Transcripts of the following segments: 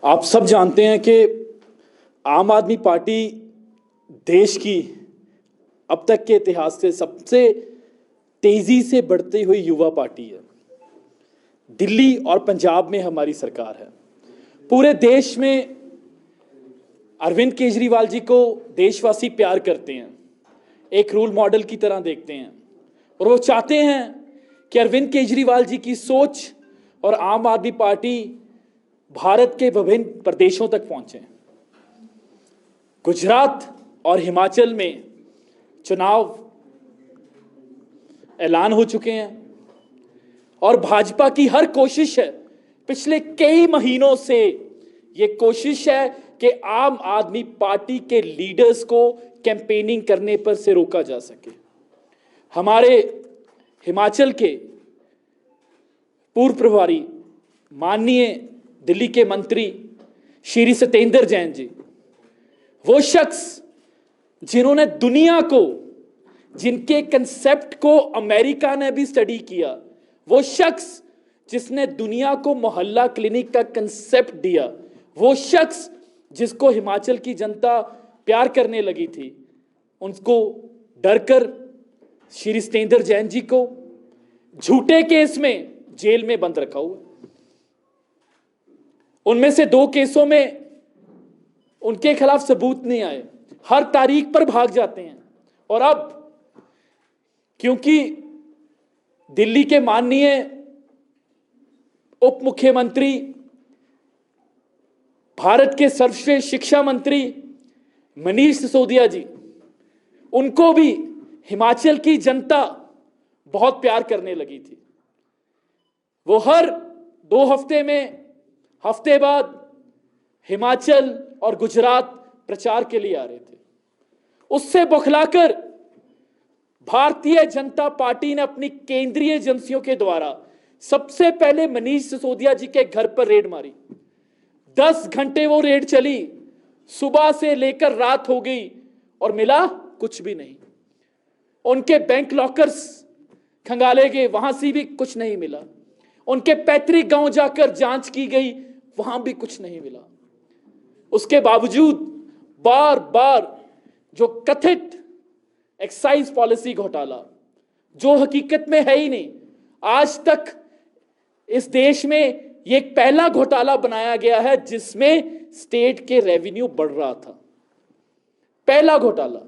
आप सब जानते हैं कि आम आदमी पार्टी देश की अब तक के इतिहास से सबसे तेजी से बढ़ती हुई युवा पार्टी है। दिल्ली और पंजाब में हमारी सरकार है। पूरे देश में अरविंद केजरीवाल जी को देशवासी प्यार करते हैं, एक रोल मॉडल की तरह देखते हैं और वो चाहते हैं कि अरविंद केजरीवाल जी की सोच और आम आदमी पार्टी भारत के विभिन्न प्रदेशों तक पहुंचे। गुजरात और हिमाचल में चुनाव ऐलान हो चुके हैं और भाजपा की हर कोशिश है, पिछले कई महीनों से ये कोशिश है कि आम आदमी पार्टी के लीडर्स को कैंपेनिंग करने पर से रोका जा सके। हमारे हिमाचल के पूर्व प्रभारी माननीय दिल्ली के मंत्री श्री सत्येंद्र जैन जी, वो शख्स जिन्होंने दुनिया को, जिनके कंसेप्ट को अमेरिका ने भी स्टडी किया, वो शख्स जिसने दुनिया को मोहल्ला क्लिनिक का कंसेप्ट दिया, वो शख्स जिसको हिमाचल की जनता प्यार करने लगी थी, उनको डरकर श्री सत्येंद्र जैन जी को झूठे केस में जेल में बंद रखा हुआ। उनमें से 2 केसों में उनके खिलाफ सबूत नहीं आए, हर तारीख पर भाग जाते हैं। और अब क्योंकि दिल्ली के माननीय उप मुख्यमंत्री, भारत के सर्वश्रेष्ठ शिक्षा मंत्री मनीष सिसोदिया जी, उनको भी हिमाचल की जनता बहुत प्यार करने लगी थी। वो हर 2 हफ्ते में, हफ्ते बाद हिमाचल और गुजरात प्रचार के लिए आ रहे थे। उससे बौखलाकर भारतीय जनता पार्टी ने अपनी केंद्रीय एजेंसियों के द्वारा सबसे पहले मनीष सिसोदिया जी के घर पर रेड मारी। 10 घंटे वो रेड चली, सुबह से लेकर रात हो गई और मिला कुछ भी नहीं। उनके बैंक लॉकर्स खंगाले गए, वहां से भी कुछ नहीं मिला। उनके पैतृक गांव जाकर जांच की गई, वहां भी कुछ नहीं मिला। उसके बावजूद बार बार जो कथित एक्साइज पॉलिसी घोटाला, जो हकीकत में है ही नहीं, आज तक इस देश में ये एक पहला घोटाला बनाया गया है जिसमें स्टेट के रेवेन्यू बढ़ रहा था। पहला घोटाला।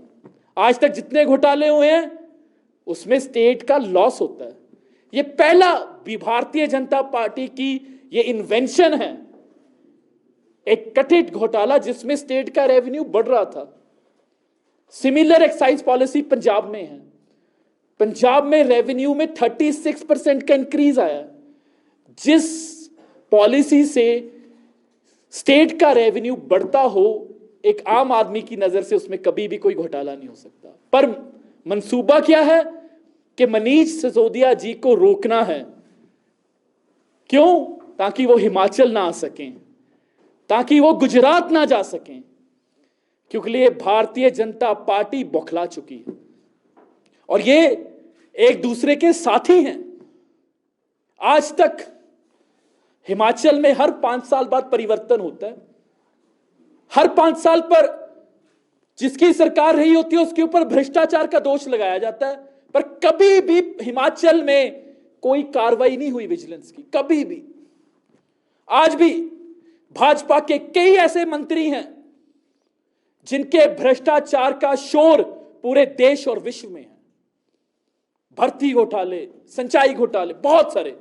आज तक जितने घोटाले हुए हैं उसमें स्टेट का लॉस होता है। ये पहला भी भारतीय जनता पार्टी की ये इन्वेंशन है, एक कथित घोटाला जिसमें स्टेट का रेवेन्यू बढ़ रहा था। सिमिलर एक्साइज पॉलिसी पंजाब में है। पंजाब में रेवेन्यू में 36% का इंक्रीज आया। जिस पॉलिसी से स्टेट का रेवेन्यू बढ़ता हो, एक आम आदमी की नजर से उसमें कभी भी कोई घोटाला नहीं हो सकता। पर मंसूबा क्या है कि मनीष सिसोदिया जी को रोकना है। क्यों? ताकि वो हिमाचल ना आ सकें, ताकि वो गुजरात ना जा सकें, क्योंकि ये भारतीय जनता पार्टी बौखला चुकी है और ये एक दूसरे के साथी हैं। आज तक हिमाचल में हर 5 साल बाद परिवर्तन होता है। हर 5 साल पर जिसकी सरकार रही होती है उसके ऊपर भ्रष्टाचार का दोष लगाया जाता है, पर कभी भी हिमाचल में कोई कार्रवाई नहीं हुई विजिलेंस की, कभी भी। आज भी भाजपा के कई ऐसे मंत्री हैं जिनके भ्रष्टाचार का शोर पूरे देश और विश्व में है। भर्ती घोटाले, सिंचाई घोटाले, बहुत सारे।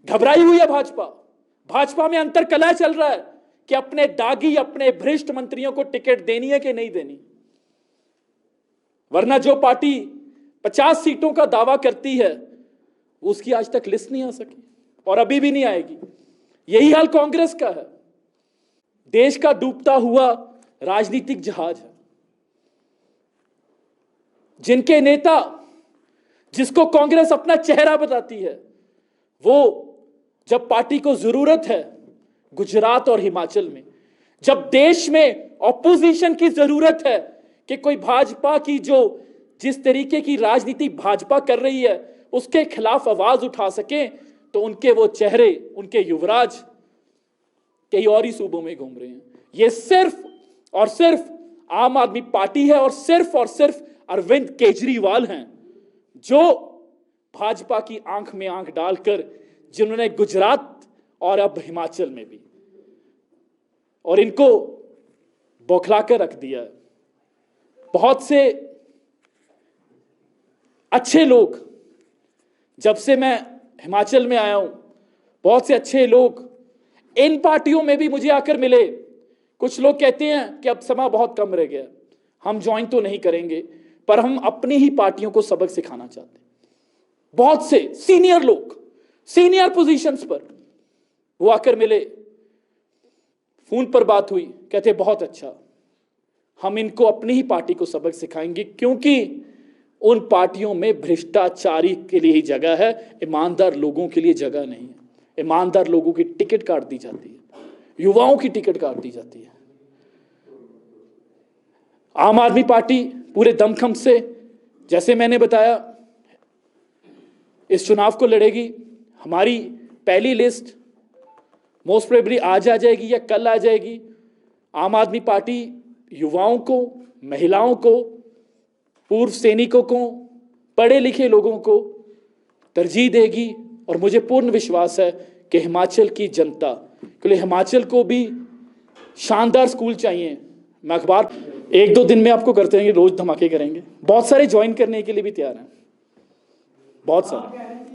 घबराई हुई है भाजपा। भाजपा में अंतर कलह चल रहा है कि अपने दागी, अपने भ्रष्ट मंत्रियों को टिकट देनी है कि नहीं देनी। वरना जो पार्टी 50 सीटों का दावा करती है उसकी आज तक लिस्ट नहीं आ सकी और अभी भी नहीं आएगी। यही हाल कांग्रेस का है। देश का डूबता हुआ राजनीतिक जहाज है। जिनके नेता, जिसको कांग्रेस अपना चेहरा बताती है, वो जब पार्टी को जरूरत है गुजरात और हिमाचल में, जब देश में ऑपोजिशन की जरूरत है कि कोई भाजपा की जिस तरीके की राजनीति भाजपा कर रही है उसके खिलाफ आवाज उठा सके, तो उनके वो चेहरे, उनके युवराज कई और ही सूबों में घूम रहे हैं। ये सिर्फ और सिर्फ आम आदमी पार्टी है और सिर्फ अरविंद केजरीवाल हैं जो भाजपा की आंख में आंख डालकर, जिन्होंने गुजरात और अब हिमाचल में भी, और इनको बौखला कर रख दिया है। बहुत से अच्छे लोग, जब से मैं हिमाचल में आया हूं, बहुत से अच्छे लोग इन पार्टियों में भी मुझे आकर मिले। कुछ लोग कहते हैं कि अब समय बहुत कम रह गया, हम ज्वाइन तो नहीं करेंगे, पर हम अपनी ही पार्टियों को सबक सिखाना चाहते हैं। बहुत से सीनियर लोग, सीनियर पोजीशंस पर वो आकर मिले, फोन पर बात हुई, कहते बहुत अच्छा, हम इनको अपनी ही पार्टी को सबक सिखाएंगे, क्योंकि उन पार्टियों में भ्रष्टाचारी के लिए ही जगह है, ईमानदार लोगों के लिए जगह नहीं है। ईमानदार लोगों की टिकट काट दी जाती है, युवाओं की टिकट काट दी जाती है। आम आदमी पार्टी पूरे दमखम से, जैसे मैंने बताया, इस चुनाव को लड़ेगी। हमारी पहली लिस्ट मोस्ट प्रोबेबली आज आ जाएगी या कल आ जाएगी। आम आदमी पार्टी युवाओं को, महिलाओं को, पूर्व सैनिकों को, पढ़े लिखे लोगों को तरजीह देगी, और मुझे पूर्ण विश्वास है कि हिमाचल की जनता, क्योंकि हिमाचल को भी शानदार स्कूल चाहिए। मैं अखबार 1-2 दिन में आपको करते रहेंगे, रोज धमाके करेंगे। बहुत सारे ज्वाइन करने के लिए भी तैयार हैं, बहुत सारे।